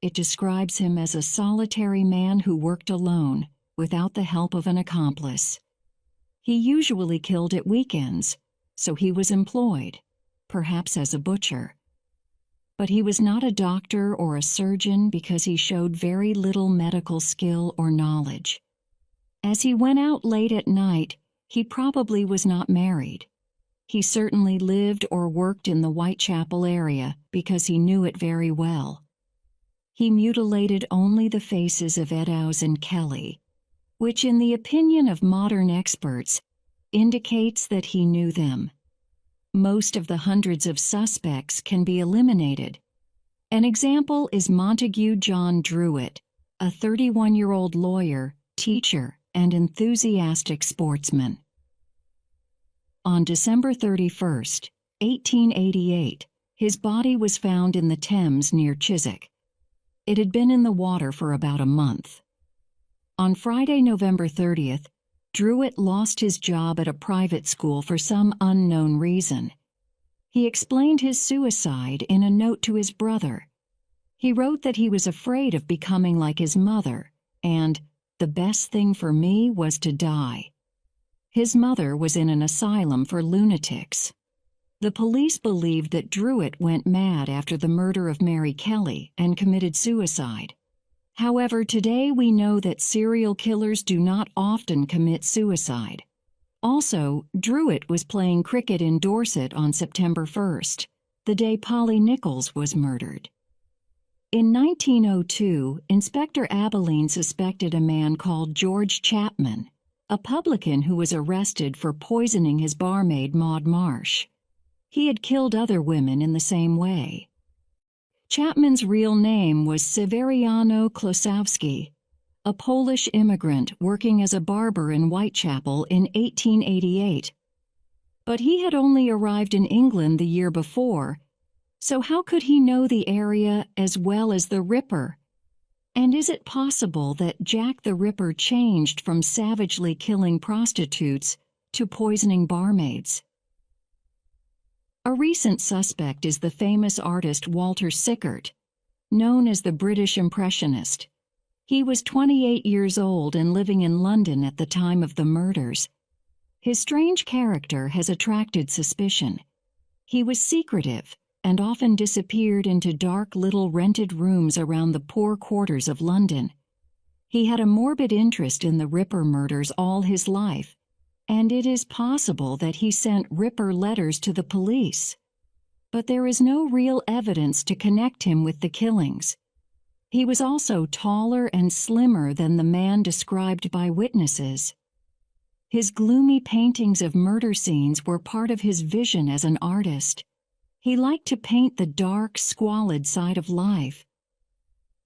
It describes him as a solitary man who worked alone, without the help of an accomplice. He usually killed at weekends, so he was employed, perhaps as a butcher. But he was not a doctor or a surgeon because he showed very little medical skill or knowledge. As he went out late at night, he probably was not married. He certainly lived or worked in the Whitechapel area because he knew it very well. He mutilated only the faces of Eddowes and Kelly, which in the opinion of modern experts indicates that he knew them. Most of the hundreds of suspects can be eliminated. An example is Montague John Druitt, a 31-year-old lawyer, teacher, and enthusiastic sportsman. On December 31, 1888, his body was found in the Thames near Chiswick. It had been in the water for about a month. On Friday, November 30th, Druitt lost his job at a private school for some unknown reason. He explained his suicide in a note to his brother. He wrote that he was afraid of becoming like his mother, and the best thing for me was to die. His mother was in an asylum for lunatics. The police believed that Druitt went mad after the murder of Mary Kelly and committed suicide. However, today we know that serial killers do not often commit suicide. Also, Druitt was playing cricket in Dorset on September 1st, the day Polly Nichols was murdered. In 1902, Inspector Abilene suspected a man called George Chapman, a publican who was arrested for poisoning his barmaid Maud Marsh. He had killed other women in the same way. Chapman's real name was Severiano Klosowski, a Polish immigrant working as a barber in Whitechapel in 1888. But he had only arrived in England the year before, so how could he know the area as well as the Ripper? And is it possible that Jack the Ripper changed from savagely killing prostitutes to poisoning barmaids? A recent suspect is the famous artist Walter Sickert, known as the British Impressionist. He was 28 years old and living in London at the time of the murders. His strange character has attracted suspicion. He was secretive and often disappeared into dark little rented rooms around the poor quarters of London. He had a morbid interest in the Ripper murders all his life, and it is possible that he sent Ripper letters to the police. But there is no real evidence to connect him with the killings. He was also taller and slimmer than the man described by witnesses. His gloomy paintings of murder scenes were part of his vision as an artist. He liked to paint the dark, squalid side of life.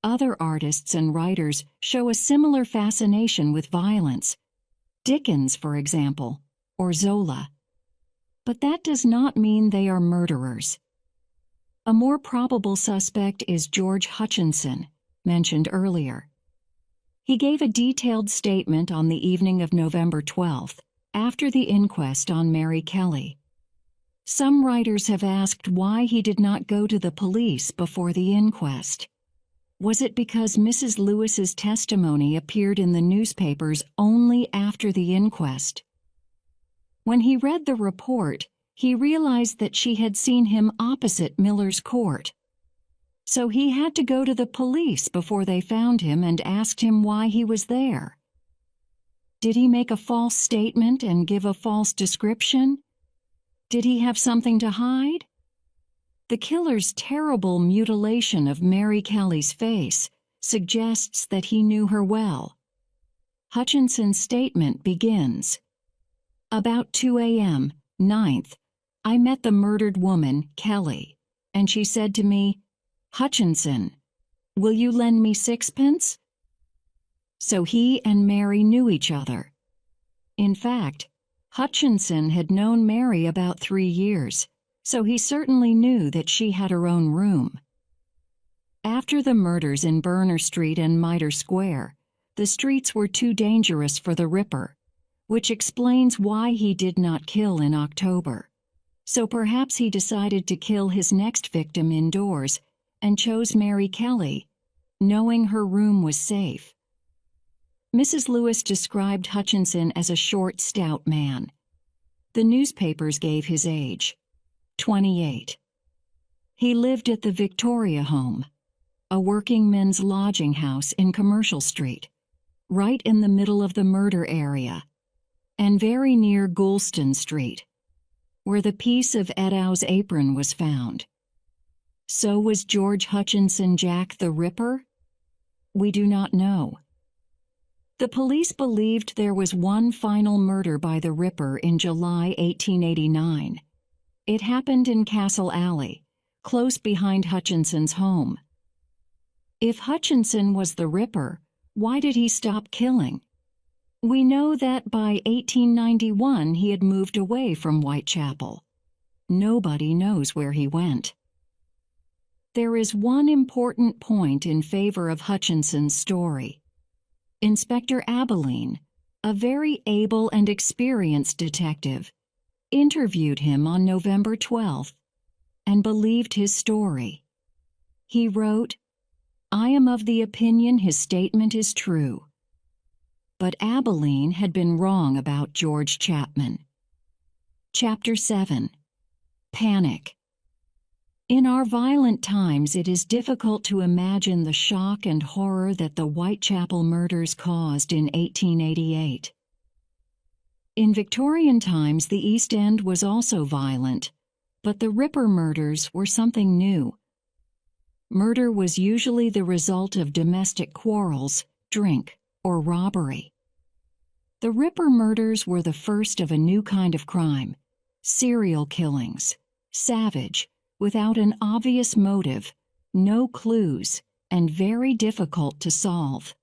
Other artists and writers show a similar fascination with violence. Dickens, for example, or Zola. But that does not mean they are murderers. A more probable suspect is George Hutchinson, mentioned earlier. He gave a detailed statement on the evening of November 12th, after the inquest on Mary Kelly. Some writers have asked why he did not go to the police before the inquest. Was it because Mrs. Lewis's testimony appeared in the newspapers only after the inquest? When he read the report, he realized that she had seen him opposite Miller's Court. So he had to go to the police before they found him and asked him why he was there. Did he make a false statement and give a false description? Did he have something to hide? The killer's terrible mutilation of Mary Kelly's face suggests that he knew her well. Hutchinson's statement begins, "About 2 a.m., 9th, I met the murdered woman, Kelly, and she said to me, 'Hutchinson, will you lend me sixpence?'" So he and Mary knew each other. In fact, Hutchinson had known Mary about 3 years, so he certainly knew that she had her own room. After the murders in Berner Street and Mitre Square, the streets were too dangerous for the Ripper, which explains why he did not kill in October. So perhaps he decided to kill his next victim indoors and chose Mary Kelly, knowing her room was safe. Mrs. Lewis described Hutchinson as a short, stout man. The newspapers gave his age, 28. He lived at the Victoria Home, a working men's lodging house in Commercial Street, right in the middle of the murder area, and very near Goulston Street, where the piece of Eddowes' apron was found. So was George Hutchinson Jack the Ripper? We do not know. The police believed there was one final murder by the Ripper in July 1889. It happened in Castle Alley, close behind Hutchinson's home. If Hutchinson was the Ripper, why did he stop killing? We know that by 1891 he had moved away from Whitechapel. Nobody knows where he went. There is one important point in favor of Hutchinson's story. Inspector Abilene, a very able and experienced detective, interviewed him on November 12th and believed his story. He wrote, "I am of the opinion his statement is true." But Abilene had been wrong about George Chapman. Chapter 7. Panic. In our violent times, it is difficult to imagine the shock and horror that the Whitechapel murders caused in 1888. In Victorian times, the East End was also violent, but the Ripper murders were something new. Murder was usually the result of domestic quarrels, drink, or robbery. The Ripper murders were the first of a new kind of crime, serial killings, savage, without an obvious motive, no clues, and very difficult to solve.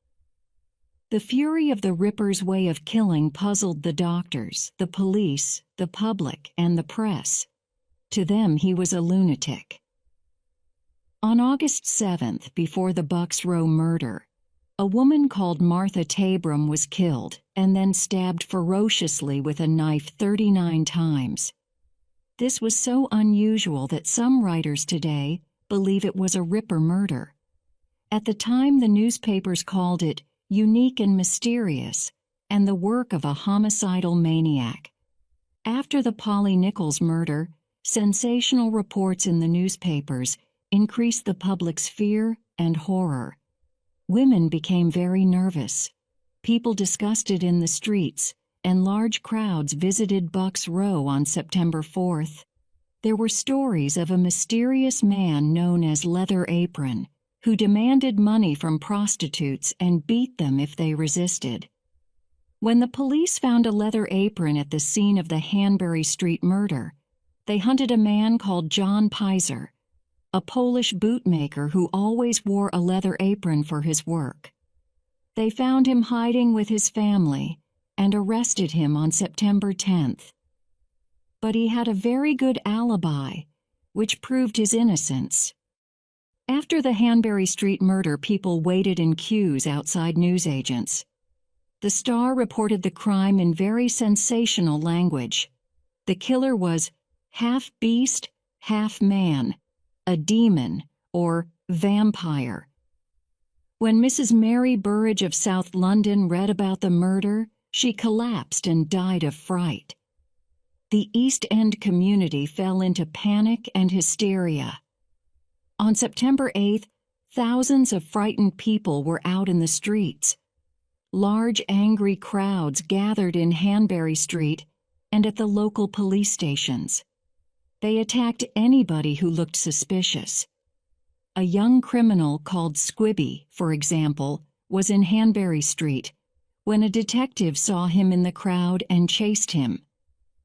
The fury of the Ripper's way of killing puzzled the doctors, the police, the public, and the press. To them, he was a lunatic. On August 7th, before the Bucks Row murder, a woman called Martha Tabram was killed and then stabbed ferociously with a knife 39 times. This was so unusual that some writers today believe it was a Ripper murder. At the time, the newspapers called it unique and mysterious, and the work of a homicidal maniac. After the Polly Nichols murder, sensational reports in the newspapers increased the public's fear and horror. Women became very nervous. People discussed it in the streets, and large crowds visited Bucks Row on September 4th. There were stories of a mysterious man known as Leather Apron, who demanded money from prostitutes and beat them if they resisted. When the police found a leather apron at the scene of the Hanbury Street murder, they hunted a man called John Pizer, a Polish bootmaker who always wore a leather apron for his work. They found him hiding with his family and arrested him on September 10th. But he had a very good alibi, which proved his innocence. After the Hanbury Street murder, people waited in queues outside newsagents. The Star reported the crime in very sensational language. The killer was half beast, half man, a demon, or vampire. When Mrs. Mary Burridge of South London read about the murder, she collapsed and died of fright. The East End community fell into panic and hysteria. On September 8th, thousands of frightened people were out in the streets. Large angry crowds gathered in Hanbury Street and at the local police stations. They attacked anybody who looked suspicious. A young criminal called Squibby, for example, was in Hanbury Street when a detective saw him in the crowd and chased him.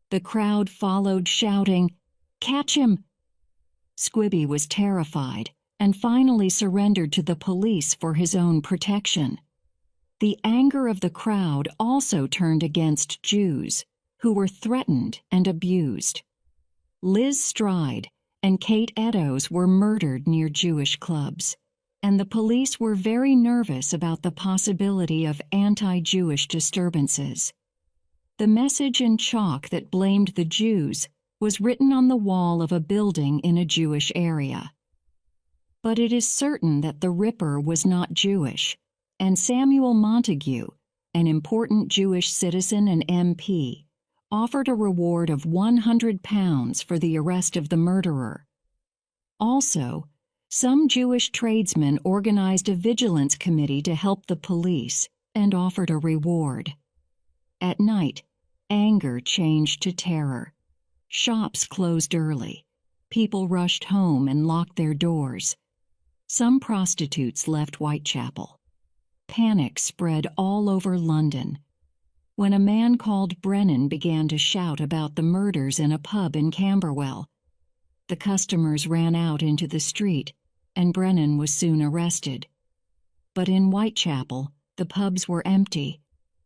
The crowd followed, shouting, "Catch him!" Squibby was terrified and finally surrendered to the police for his own protection. The anger of the crowd also turned against Jews, who were threatened and abused. Liz Stride and Kate Eddowes were murdered near Jewish clubs, and the police were very nervous about the possibility of anti-Jewish disturbances. The message in chalk that blamed the Jews was written on the wall of a building in a Jewish area. But it is certain that the Ripper was not Jewish, and Samuel Montague, an important Jewish citizen and MP, offered a reward of £100 for the arrest of the murderer. Also, some Jewish tradesmen organized a vigilance committee to help the police and offered a reward. At night, anger changed to terror. Shops closed early. People rushed home and locked their doors. Some prostitutes left Whitechapel. Panic spread all over London. When a man called Brennan began to shout about the murders in a pub in Camberwell, the customers ran out into the street, and Brennan was soon arrested. But in Whitechapel, the pubs were empty,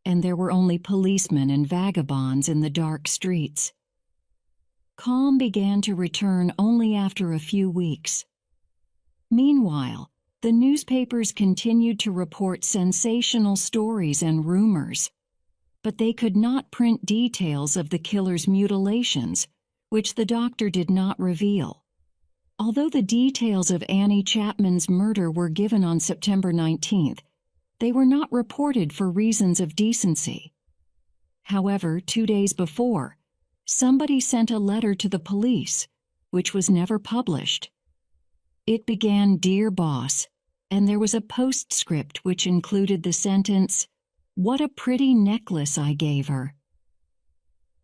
and there were only policemen and vagabonds in the dark streets. Calm began to return only after a few weeks. Meanwhile, the newspapers continued to report sensational stories and rumors, but they could not print details of the killer's mutilations, which the doctor did not reveal. Although the details of Annie Chapman's murder were given on September 19th, they were not reported for reasons of decency. However, 2 days before, somebody sent a letter to the police, which was never published. It began, "Dear Boss," and there was a postscript which included the sentence, "What a pretty necklace I gave her."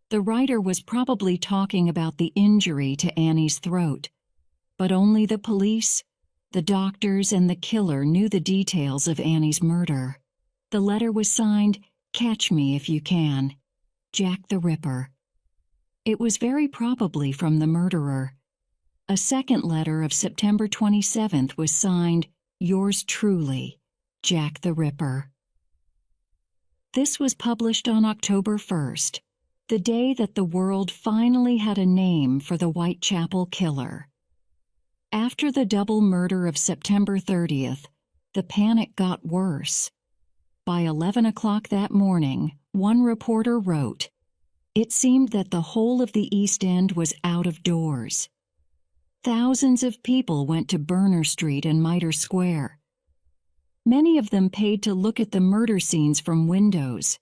The writer was probably talking about the injury to Annie's throat, but only the police, the doctors, and the killer knew the details of Annie's murder. The letter was signed, "Catch me if you can, Jack the Ripper." It was very probably from the murderer. A second letter of September 27th was signed, "Yours truly, Jack the Ripper." This was published on October 1st, the day that the world finally had a name for the Whitechapel killer. After the double murder of September 30th, the panic got worse. By 11 o'clock that morning, one reporter wrote, "It seemed that the whole of the East End was out of doors. Thousands of people went to Berner Street and Mitre Square. Many of them paid to look at the murder scenes from windows.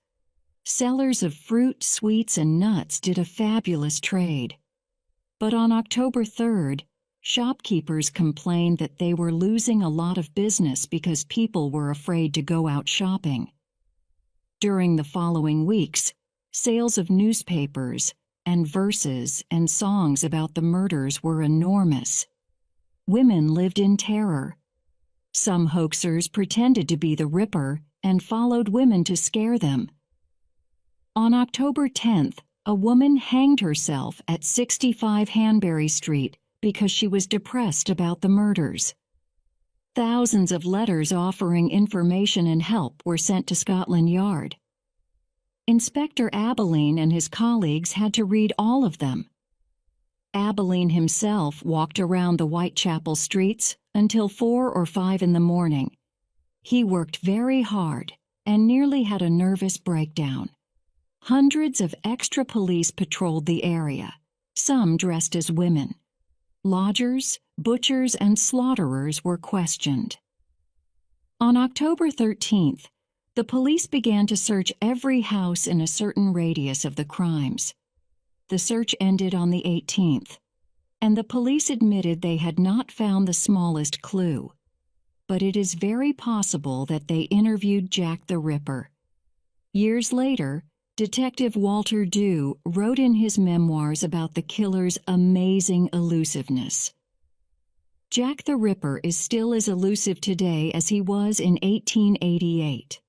Sellers of fruit, sweets, and nuts did a fabulous trade. But on October 3rd, shopkeepers complained that they were losing a lot of business because people were afraid to go out shopping. During the following weeks, sales of newspapers and verses and songs about the murders were enormous. Women lived in terror. Some hoaxers pretended to be the Ripper and followed women to scare them. On October 10th, a woman hanged herself at 65 Hanbury Street because she was depressed about the murders. Thousands of letters offering information and help were sent to Scotland Yard. Inspector Abilene and his colleagues had to read all of them. Abilene himself walked around the Whitechapel streets until 4 or 5 in the morning. He worked very hard and nearly had a nervous breakdown. Hundreds of extra police patrolled the area, some dressed as women. Lodgers, butchers, and slaughterers were questioned. On October 13th, the police began to search every house in a certain radius of the crimes. The search ended on the 18th, and the police admitted they had not found the smallest clue. But it is very possible that they interviewed Jack the Ripper. Years later, Detective Walter Dew wrote in his memoirs about the killer's amazing elusiveness. Jack the Ripper is still as elusive today as he was in 1888.